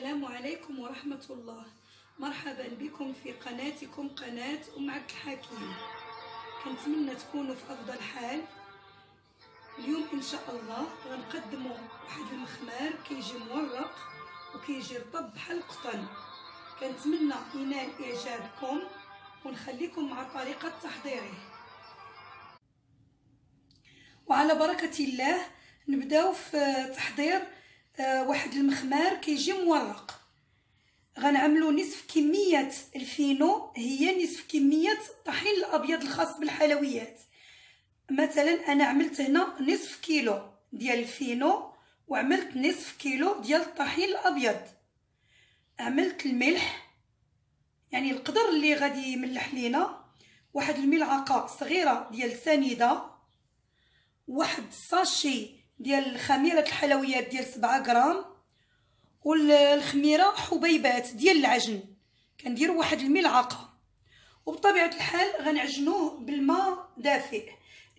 السلام عليكم ورحمة الله. مرحبا بكم في قناتكم قناة أم عبد الحكيم. كنتمنى تكونوا في أفضل حال. اليوم إن شاء الله غنقدموا واحد المخمار كيجي مورق وكيجي رطب بحال القطن. كنتمنى ينال إعجابكم ونخليكم مع طريقة تحضيره. وعلى بركة الله نبداو في تحضير واحد المخمار كيجي مورق. غنعملو نصف كمية الفينو، هي نصف كمية الطحين الابيض الخاص بالحلويات. مثلا انا عملت هنا نصف كيلو ديال الفينو وعملت نصف كيلو ديال الطحين الابيض. عملت الملح، يعني القدر اللي غادي يملح لينا، واحد الملعقه صغيره ديال سنيده، واحد الساشي ديال خميره الحلويات ديال 7 غرام، والخميره حبيبات ديال العجن كنديروا واحد الملعقه. وبطبيعه الحال غنعجنوه بالماء دافئ.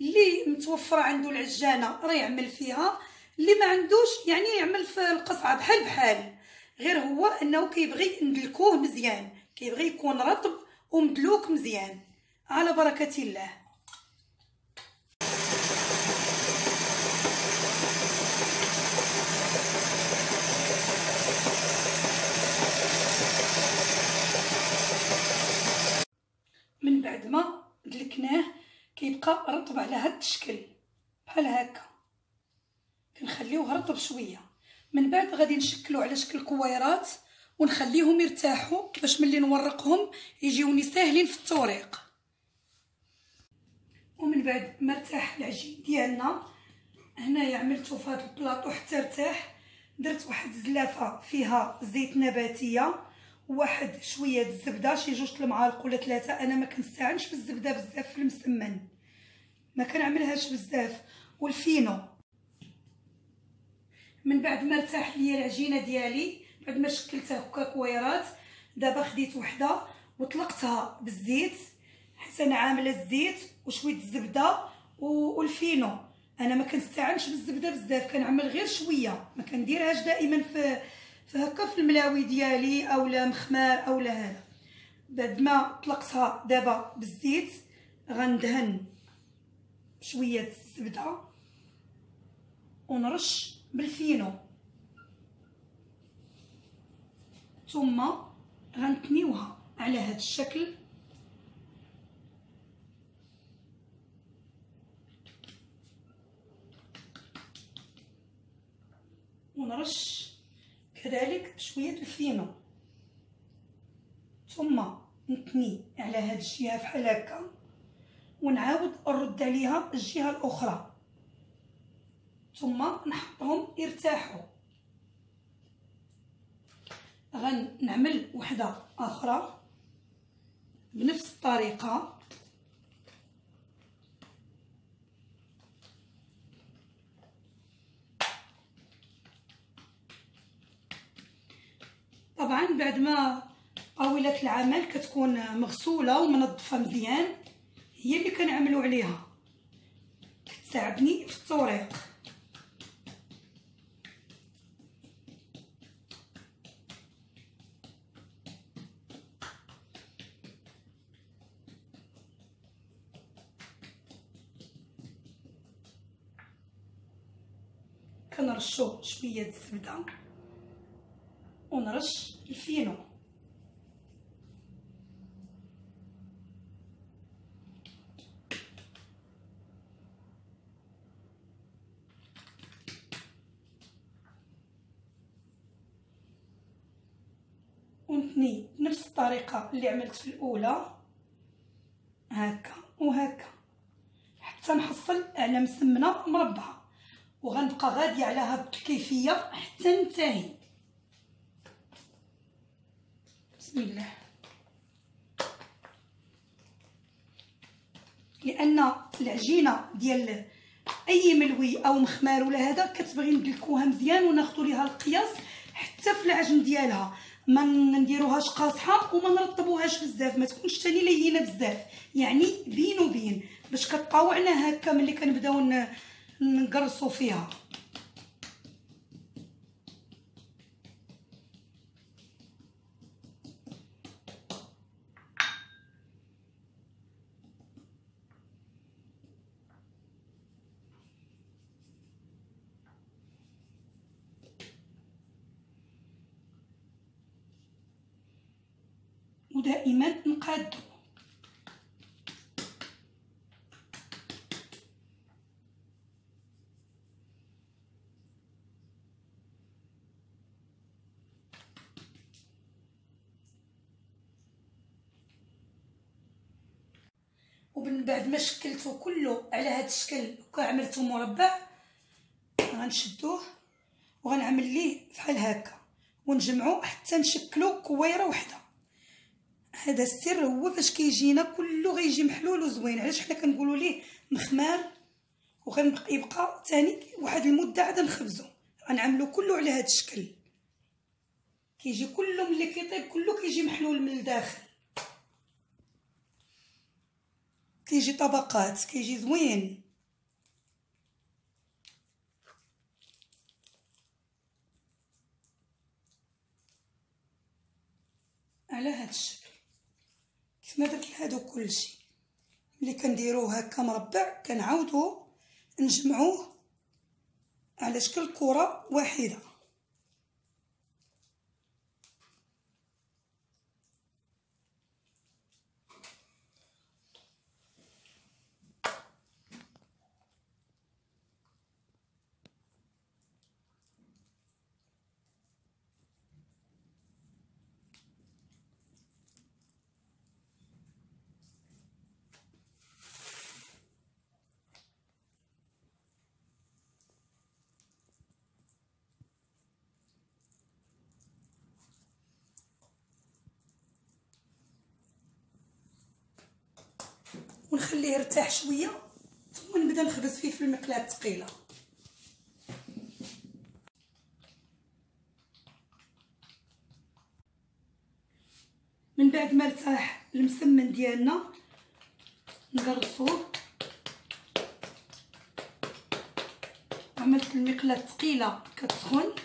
اللي متوفره عنده العجانه راه يعمل فيها، اللي ما عندوش يعني يعمل في القصعه بحال غير هو انه كيبغي ندلكوه مزيان، كيبغي يكون رطب ومدلوك مزيان. على بركه الله. من بعد ما دلكناه كيبقى رطب على هاد الشكل بحال هكا، كنخليوه رطب شويه. من بعد غادي نشكلو على شكل كويرات ونخليهم يرتاحوا باش ملي نورقهم يجيوني ساهلين في التوريق. ومن بعد ما ارتاح العجين ديالنا، هنايا عملتو في هاد البلاطو حتى ارتاح. درت واحد الزلافه فيها زيت نباتيه وواحد شويه الزبده، شي 2 المعالق ولا 3. انا ما كنستعنش بالزبده بزاف في المسمن، ما كنعملهاش بزاف. والفينو. من بعد ما ارتاح ليا العجينه ديالي، بعد ما شكلتها هكا كويرات، دابا خديت وحده وطلقتها بالزيت، حيت انا عامله الزيت وشويه الزبده والفينو. انا ما كنستعنش بالزبده بزاف، كنعمل غير شويه، ما كنديرهاش دائما في هكا في الملاوي ديالي اولا مخمار اولا هذا. بعد ما طلقتها دابا بالزيت غندهن شويه الزبده ونرش بالفينو، ثم غنتنيوها على هذا الشكل. ونرش كذلك شويه الفينو، ثم نتني على هاد الجهه بحال هكا ونعاود نرد عليها الجهه الاخرى، ثم نحطهم يرتاحوا. غنعمل وحده اخرى بنفس الطريقه. طبعا بعد ما طاوله العمل كتكون مغسوله ومنظفه مزيان، هي اللي كنعملوا عليها، كتساعدني في التوريق. كنرشو شويه الزبده ونرش الفينو. ونتني بنفس الطريقه اللي عملت في الاولى، هكا وهكا حتى نحصل على مسمنه مربعه، وغنبقى غاديه على هاد الكيفيه حتى ننتهي. بسم الله. لان العجينه ديال اي ملوي او مخمار ولا هذا كتبغي ندلكوها مزيان وناخذ ليها القياس حتى في العجن ديالها، ما نديروهاش قاصحه وما نرطبوهاش بزاف، ما تكونش ثاني لينه بزاف، يعني بين وبين باش كطاوعنا هكا ملي كنبداو نقرصوا فيها. ودائما نقادو. ومن بعد ما شكلته كله على هذا الشكل وعملته مربع، غنشدوه وغنعمل ليه بحال هكا ونجمعو حتى نشكلو كويره وحده. هذا السر هو فاش كيجينا كله غيجي محلول وزوين. علاش حنا كنقولوا ليه مخمار، وغيبقى ثاني واحد المده عاد نخبزو. غنعملو كله على هذا الشكل، كيجي كله ملي كيطيب كله كيجي محلول من الداخل، كيجي طبقات، كيجي زوين. على هذا الشكل كيف ما درت لهادو كلشي. ملي كنديروه هكا مربع كنعاودو نجمعوه على شكل كره واحده. ونخليه يرتاح شويه ثم نبدا نخبز فيه في المقله الثقيله. من بعد ما ارتاح المسمن ديالنا نقرصوه. عملت المقله الثقيله كتسخن،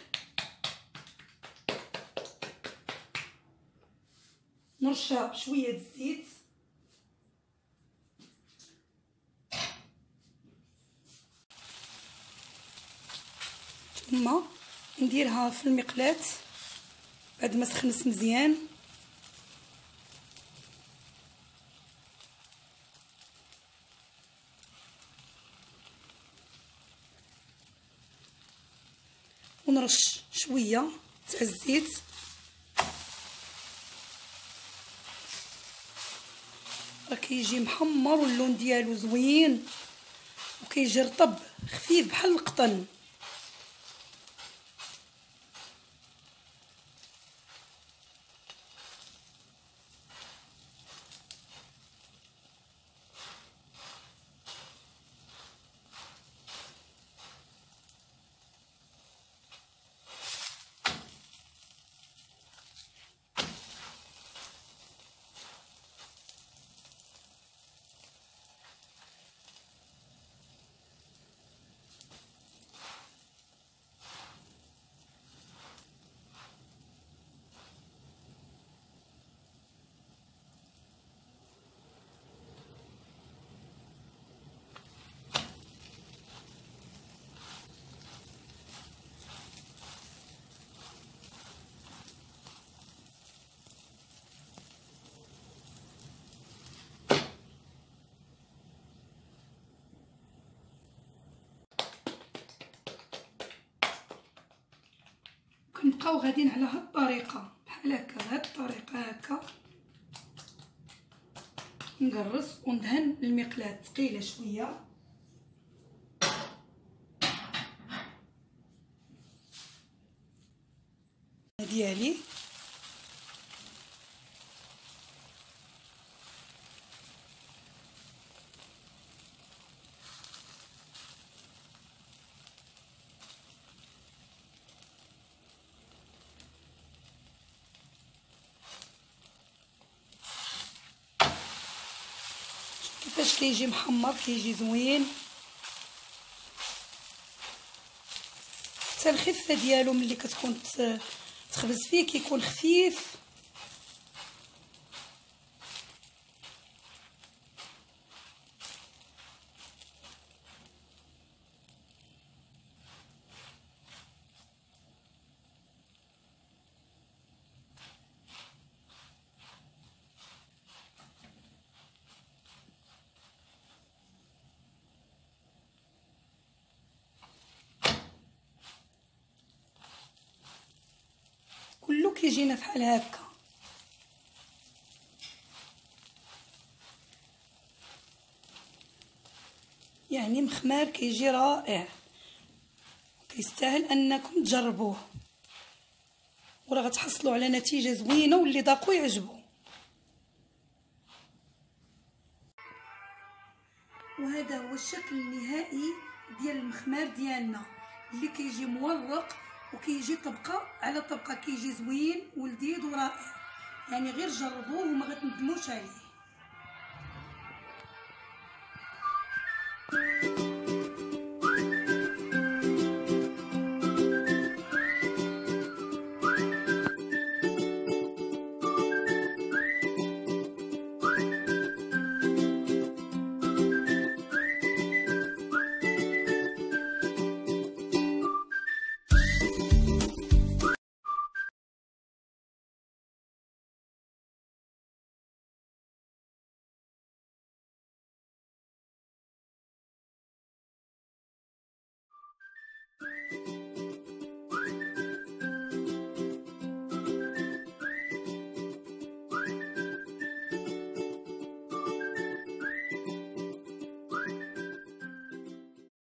نرشها بشويه الزيت ثم نديرها في المقلاة بعد ما سخنت مزيان. ونرش شويه تاع الزيت. راه كيجي محمر واللون ديالو زوين وكيجي رطب خفيف بحال القطن. كنبقاو غاديين على هاد الطريقه بحال هكا، بهاد الطريقه هكا نقرص وندهن المقلاة ثقيله شويه. ديالي كيفاش كيجي محمر، كيجي زوين. حتى الخفه ديالو ملي كتكون تخبز فيه كيكون خفيف. كله كيجينا بحال هكا. يعني مخمار كيجي رائع، كيستاهل انكم تجربوه، وراه غتحصلوا على نتيجه زوينه، واللي ذاقوا يعجبو. وهذا هو الشكل النهائي ديال المخمار ديالنا اللي كيجي مورق وكيجي طبقه على طبقه، كيجي زوين ولذيذ ورائع. يعني غير جربوه وما غتندموش عليه.